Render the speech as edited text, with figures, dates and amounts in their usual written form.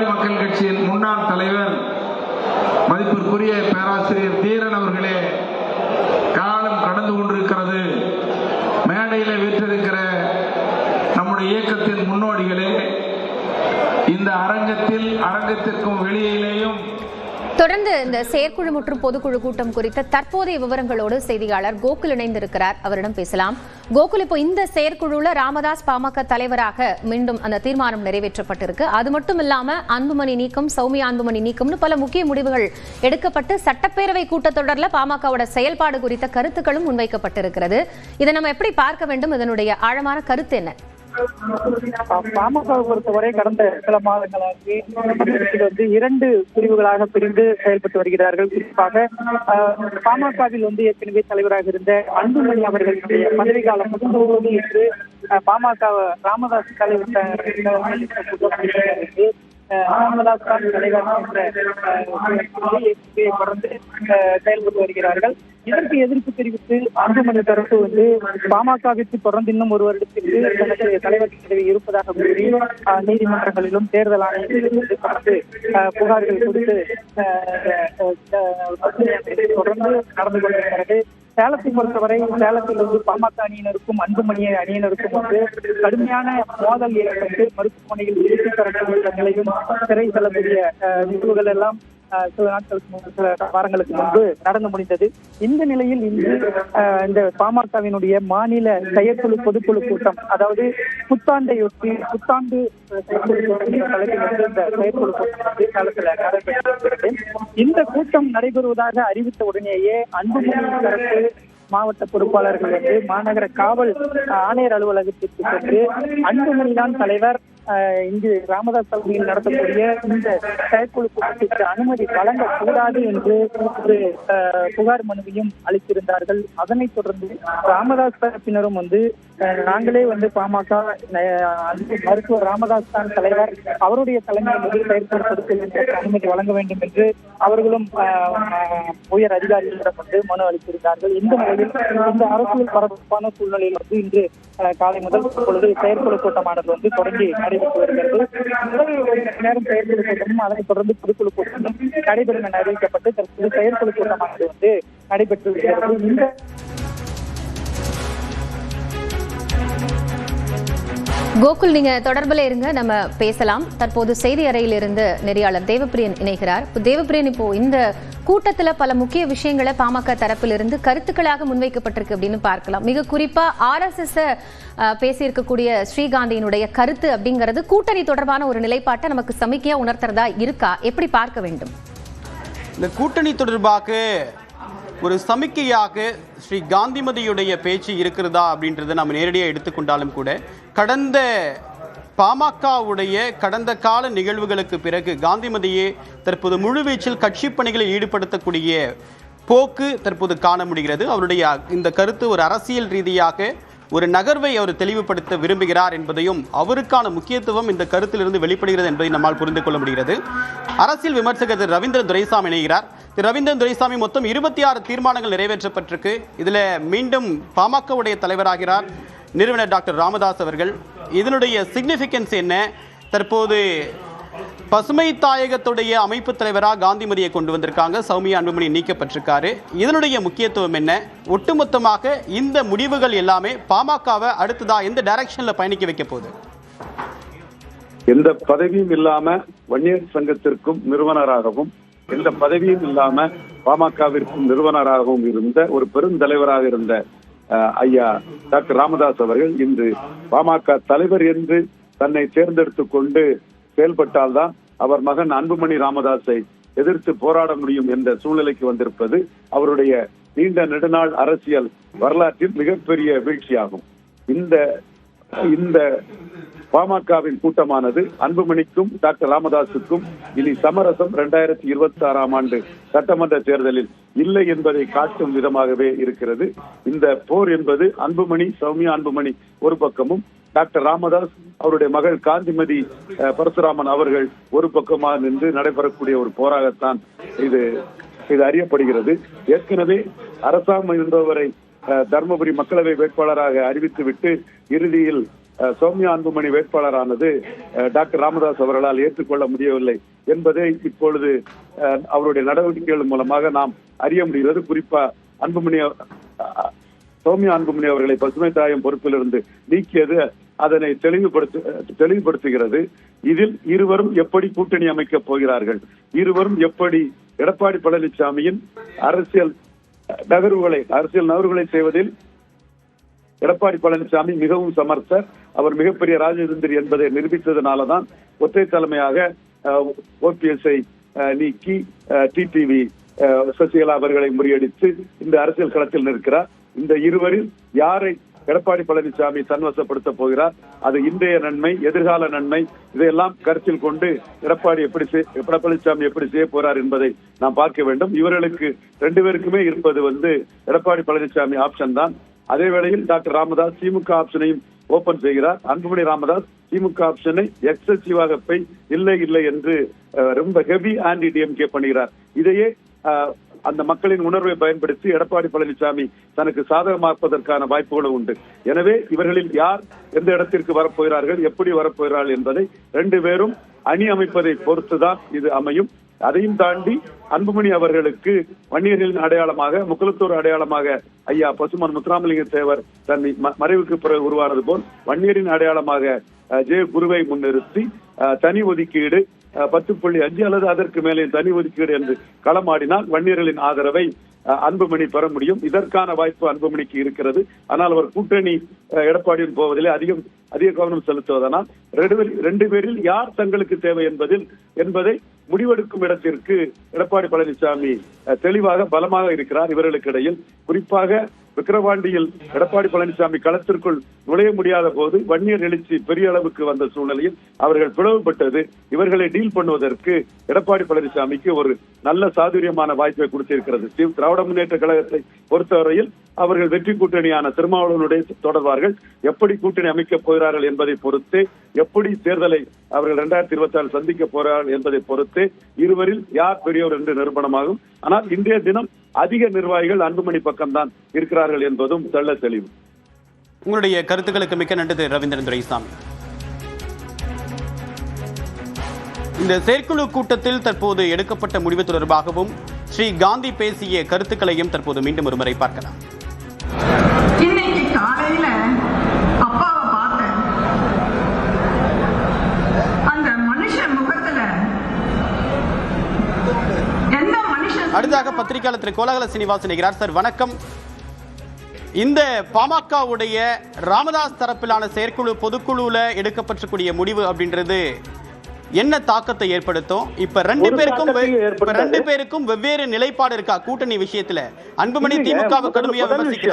பாட்டாளி மக்கள் கட்சியின் முன்னாள் தலைவர் மதிப்பிற்குரிய பேராசிரியர் தீரன் அவர்களே, காலம் கடந்து கொண்டிருக்கிறது. மேடையில் வீற்றிருக்கிற நம்முடைய இயக்கத்தின் முன்னோடிகளே, இந்த அரங்கத்திற்கும் வெளியிலேயும் தொடர்ந்து இந்த செயற்குழு மற்றும் பொதுக்குழு கூட்டம் குறித்த தற்போதைய விவரங்களோடு செய்தியாளர் கோகுல் இணைந்திருக்கிறார். அவரிடம் பேசலாம். கோகுல், இப்போ இந்த செயற்குழுல ராமதாஸ் பாமக தலைவராக மீண்டும் அந்த தீர்மானம் நிறைவேற்றப்பட்டிருக்கு. அது மட்டும் இல்லாம அன்புமணி நீக்கம், சௌமியா அன்புமணி நீக்கம்னு பல முக்கிய முடிவுகள் எடுக்கப்பட்டு சட்டப்பேரவை கூட்டத்தொடரில் பாமகவோட செயல்பாடு குறித்த கருத்துக்களும் முன்வைக்கப்பட்டிருக்கிறது. இதை நம்ம எப்படி பார்க்க வேண்டும்? இதனுடைய ஆழமான கருத்து என்ன? பாமகவை பொறுத்தவரை கடந்த சில மாதங்களாக இரண்டு பிரிவுகளாக பிரிந்து செயல்பட்டு வருகிறார்கள். குறிப்பாக பாமகவில் ஏற்கனவே தலைவராக இருந்த அன்புமணி அவர்களுடைய பதவி காலம் முடிந்தபோது என்று பாமக ராமதாஸ் தலைவர் ராமதாஸ் தான் தலைவர் தொடர்ந்து செயல்பட்டு வருகிறார்கள். இதற்கு எதிர்ப்பு தெரிவித்து அன்புமணி தரப்பு பாமகவிற்கு தொடர்ந்து இன்னும் ஒரு வருடத்திற்கு தனக்கு தலைவர் பதவி இருப்பதாக கூறி நீதிமன்றங்களிலும் தேர்தல் ஆணையத்திலும் தொடர்ந்து புகார்கள் கொடுத்து தொடர்ந்து நடந்து கொண்டிருக்கிறது. சேலத்தை பொறுத்தவரை சேலத்தில் பாமக அணியினருக்கும் அன்புமணி அணியினருக்கும் கடுமையான மோதல் ஏற்பட்டு மருத்துவமனையில் சிகிச்சை பெறக்கூடிய நிலையும் சிறை செல்லக்கூடிய நிகழ்வுகள் எல்லாம் சில நாட்களுக்கு சில வாரங்களுக்கு முன்பு நடந்து முடிந்தது. இந்த நிலையில் இன்று இந்த பாமகவினுடைய மாநில செயற்குழு பொதுக்குழு கூட்டம், அதாவது புத்தாண்டையொட்டி புத்தாண்டு செயற்குழு கூட்டம் காலத்தில் நடைபெற்றது. இந்த கூட்டம் நடைபெறுவதாக அறிவித்த உடனேயே அன்புமணி தரப்பு மாவட்ட பொறுப்பாளர்கள் மாநகர காவல் ஆணையர் அலுவலகத்திற்கு சென்று அன்புமணி தான் தலைவர், இங்கு ராமதாஸ் தலைமையில் நடத்தக்கூடிய இந்த செயற்குழு கூட்டத்திற்கு அனுமதி வழங்கக்கூடாது என்று ஒரு புகார் மனுவையும் அளித்திருந்தார்கள். அதனைத் தொடர்ந்து ராமதாஸ் தரப்பினரும் நாங்களே பாமக மருத்துவர் ராமதாஸ் தான் தலைவர், அவருடைய தலைமையில் செயற்படுத்த அனுமதி வழங்க வேண்டும் என்று அவர்களும் உயர் அதிகாரிகளிடம் மனு அளித்திருந்தார்கள். இந்த நிலையில் இந்த அரசியல் பரபரப்பான சூழ்நிலையில் இன்று காலை முதல் பொழுது செயற்குழு கூட்டமானது தொடங்கி நடைபெற்று வருகிறது. நேரம் செயற்குழு கூட்டமும் அதனைத் தொடர்ந்து பொதுக்குழு கூட்டமும் நடைபெறும் என அறிவிக்கப்பட்டு தற்போது செயற்குழு கூட்டமானது நடைபெற்று வருகிறது. இந்த கோகுல், நீங்க தொடர்பில் இருங்க, நம்ம பேசலாம். தற்போது செய்தி அறையில் இருந்து நெறியாளர் தேவப்பிரியன் இணைகிறார். தேவப்பிரியன், இப்போ இந்த கூட்டத்தில் பல முக்கிய விஷயங்களை பாமக தரப்பிலிருந்து கருத்துக்களாக முன்வைக்கப்பட்டிருக்கு அப்படின்னு பார்க்கலாம். மிக குறிப்பா RSS பேசியிருக்கக்கூடிய ஸ்ரீகாந்தியினுடைய கருத்து அப்படிங்கிறது கூட்டணி தொடர்பான ஒரு நிலைப்பாட்டை நமக்கு சமிக்கையா உணர்த்துறதா இருக்கா? எப்படி பார்க்க வேண்டும்? இந்த கூட்டணி தொடர்பாக ஒரு சமிக்கையாக ஸ்ரீ காந்திமதியுடைய பேச்சு இருக்கிறதா அப்படின்றத நம்ம நேரடியாக எடுத்துக்கொண்டாலும் கூட கடந்த பாமகவுடைய கடந்த கால நிகழ்வுகளுக்கு பிறகு காந்திமதியே தற்போது முழுவீச்சில் கட்சி பணிகளில் ஈடுபடுத்தக்கூடிய போக்கு தற்போது காண முடிகிறது. அவருடைய இந்த கருத்து ஒரு அரசியல் ரீதியாக ஒரு நகர்வை அவர் தெளிவுபடுத்த விரும்புகிறார் என்பதையும் அவருக்கான முக்கியத்துவம் இந்த கருத்திலிருந்து வெளிப்படுகிறது என்பதை நம்மால் புரிந்து கொள்ள முடிகிறது. அரசியல் விமர்சகர் திரு ரவீந்திரன் துரைசாமி இணைகிறார். திரு ரவீந்திரன் துரைசாமி, மொத்தம் 26 தீர்மானங்கள் நிறைவேற்றப்பட்டிருக்கு. இதில் மீண்டும் பாமகவுடைய தலைவராகிறார் நிறுவனர் டாக்டர் ராமதாஸ் அவர்கள். இதனுடைய சிக்னிஃபிகன்ஸ் என்ன? தற்போது பசுமை தாயகத்துடைய அமைப்பு தலைவராக காந்திமதியை கொண்டு வந்திருக்காங்க. சௌமியா அன்புமணி நீக்கப்பட்டிருக்காரு. இதனுடைய முக்கியத்துவம் என்ன? ஒட்டுமொத்தமாக இந்த முடிவுகள் எல்லாமே பாமகவை அடுத்ததா எந்த டைரக்ஷன்ல பயணிக்க வைக்க போகுது? எந்த பதவியும் இல்லாம வன்னியர் சங்கத்திற்கும் நிறுவனராகவும் எந்த பதவியும் இல்லாம பாமகவிற்கும் நிறுவனராகவும் இருந்த ஒரு பெருந்தலைவராக இருந்த ஐயா டாக்டர் ராமதாஸ் அவர்கள் இன்று பாமக தலைவர் என்று தன்னை தேர்ந்தெடுத்துக் கொண்டு செயல்பட்டால்தான் அவர் மகன் அன்புமணி ராமதாஸை எதிர்த்து போராட முடியும் என்ற சூழ்நிலைக்கு வந்திருப்பது அவருடைய நீண்ட நெடுநாள் அரசியல் வரலாற்றில் மிகப்பெரிய வீழ்ச்சியாகும். இந்த பாமகவின் கூட்டமானது அன்புமணிக்கும் டாக்டர் ராமதாஸுக்கும் இனி சமரசம் 2026ஆம் ஆண்டு சட்டமன்ற தேர்தலில் இல்லை என்பதை காட்டும் விதமாகவே இருக்கிறது. இந்த போர் என்பது அன்புமணி, சௌமியா அன்புமணி ஒரு பக்கமும், டாக்டர் ராமதாஸ் அவருடைய மகள் காந்திமதி பரசுராமன் அவர்கள் ஒரு பக்கமாக நின்று நடைபெறக்கூடிய ஒரு போராகத்தான் இது அறியப்படுகிறது. ஏற்கனவே அரசாங்கம் இருந்தவரை தர்மபுரி மக்களவை வேட்பாளராக அறிவித்துவிட்டு இறுதியில் சௌமியா அன்புமணி வேட்பாளரானது டாக்டர் ராமதாஸ் அவர்களால் ஏற்றுக்கொள்ள முடியவில்லை என்பதை இப்பொழுது அவருடைய நடவடிக்கைகள் மூலமாக நாம் அறிய முடிகிறது. குறிப்பா சௌமியா அன்புமணி அவர்களை பசுமை தாயம் பொறுப்பிலிருந்து நீக்கியது அதனை தெளிவுபடுத்துகிறது. இதில் இருவரும் எப்படி கூட்டணி அமைக்கப் போகிறார்கள், இருவரும் எப்படி எடப்பாடி பழனிசாமியின் அரசியல் நகர்வுகளை செய்வதில் எடப்பாடி பழனிசாமி மிகவும் சமர்த்தர், அவர் மிகப்பெரிய ராஜதந்திரி என்பதை நிரூபித்ததனாலதான் ஒற்றை தலைமையாக ஓபிஎஸ்ஐ நீக்கி டிடிவி சசிகலா அவர்களை முறியடித்து இந்த அரசியல் களத்தில் நிற்கிறார். இந்த இருவரில் யாரை எடப்பாடி பழனிசாமி தன்வசப்படுத்த போகிறார், அது இன்றைய நன்மை எதிர்கால நன்மை இதையெல்லாம் கருத்தில் கொண்டு எடப்பாடி பழனிசாமி எப்படி செய்ய போறார் என்பதை நாம் பார்க்க வேண்டும். இவர்களுக்கு 2 பேருக்குமே இருப்பது எடப்பாடி பழனிசாமி ஆப்ஷன் தான். அதே வேளையில் டாக்டர் ராமதாஸ் திமுக ஆப்ஷனையும் ஓபன் செய்கிறார். அன்புமணி ராமதாஸ் திமுக ஆப்ஷனை எக்ஸசிவாக இல்லை என்று ரொம்ப ஹெவி ஆன்டி டிஎம்கே பண்ணுகிறார். இதையே அந்த மக்களின் உணர்வை பயன்படுத்தி எடப்பாடி பழனிசாமி தனக்கு சாதகமாக்குவதற்கான வாய்ப்புகளும் உண்டு. எனவே இவர்களில் யார் எந்த இடத்திற்கு வரப்போகிறார்கள், எப்படி வரப்போகிறார்கள் என்பதை 2 பேரும் அணி அமைப்பதை பொறுத்துதான் இது அமையும். அதையும் தாண்டி அன்புமணி அவர்களுக்கு வன்னியர்களின் அடையாளமாக, முக்குலத்தோர் அடையாளமாக ஐயா பசுமன் முத்துராமலிங்க தேவர் தன் மறைவுக்கு பிறகு உருவானது போல் வன்னியரின் அடையாளமாக குருவை முன்னிறுத்தி தனி ஒதுக்கீடு 10.5 அல்லது அதற்கு மேலே தனி ஒதுக்கீடு என்று களமாடினால் வன்னியர்களின் ஆதரவை அன்புமணி பெற முடியும். இதற்கான வாய்ப்பு அன்புமணிக்கு இருக்கிறது. ஆனால் அவர் கூட்டணி எடப்பாடியின் போவதிலே அதிக கவனம் செலுத்துவதனால் 2 பேரில் யார் தங்களுக்கு தேவை என்பதை முடிவெடுக்கும் இடத்திற்கு எடப்பாடி பழனிசாமி தெளிவாக பலமாக இருக்கிறார். இவர்களுக்கு இடையில் குறிப்பாக விக்கிரவாண்டியில் எடப்பாடி பழனிசாமி களத்திற்குள் நுழைய முடியாத போது வன்னியர் எழுச்சி பெரிய அளவுக்கு வந்த சூழ்நிலையில் அவர்கள் பிளவுபட்டது. இவர்களை டீல் பண்ணுவதற்கு எடப்பாடி பழனிசாமிக்கு ஒரு நல்ல சாதுரியமான வாய்ப்பை கொடுத்திருக்கிறது. திராவிட முன்னேற்ற கழகத்தை பொறுத்தவரையில் அவர்கள் வெற்றி கூட்டணியான திருமாவளவனுடைய தொடர்பார்கள் எப்படி கூட்டணி அமைக்கப் போகிறார்கள் என்பதை பொறுத்து, எப்படி தேர்தலை அவர்கள் 2026 சந்திக்க போகிறார்கள் என்பதை பொறுத்து இருவரில் யார் பெரியவர் என்று நிரூபணமாகும். ஆனால் இன்றைய தினம் அதிக நிர்வாகிகள் அன்புமணி பக்கம்தான் இருக்கிறார்கள் என்பதும் தெள்ள தெளிவு. உங்களுடைய கருத்துக்களுக்கு மிக்க நன்றி ரவீந்திரன் துரைசாமி. இந்த செயற்குழு கூட்டத்தில் தற்போது எடுக்கப்பட்ட முடிவு தொடர்பாகவும் ஸ்ரீ காந்தி பேசிய கருத்துக்களையும் தற்போது மீண்டும் ஒருமுறை பார்க்கலாம். இன்னைக்கு காலையில அப்பாவை பார்த்தேன். அந்த மனுஷன் முகத்துல எந்த மனுஷன். அடுத்ததாக பத்திரிகையாளர் திரு கோலாகல சீனிவாசன் இருக்கிறார். சார் வணக்கம். இந்த பாமகவுடைய ராமதாஸ் தரப்பிலான செயற்குழு பொதுக்குழுல எடுக்கப்பட்டிருக்கூடிய முடிவு அப்படின்றது என்ன தாக்கத்தை ஏற்படுத்தும்? இப்ப 2 பேருக்கும் வெவ்வேறு நிலைப்பாடு இருக்கா கூட்டணி விஷயத்துல? அன்புமணி திமுகவை கடுமையா விமர்சிக்கிறார்.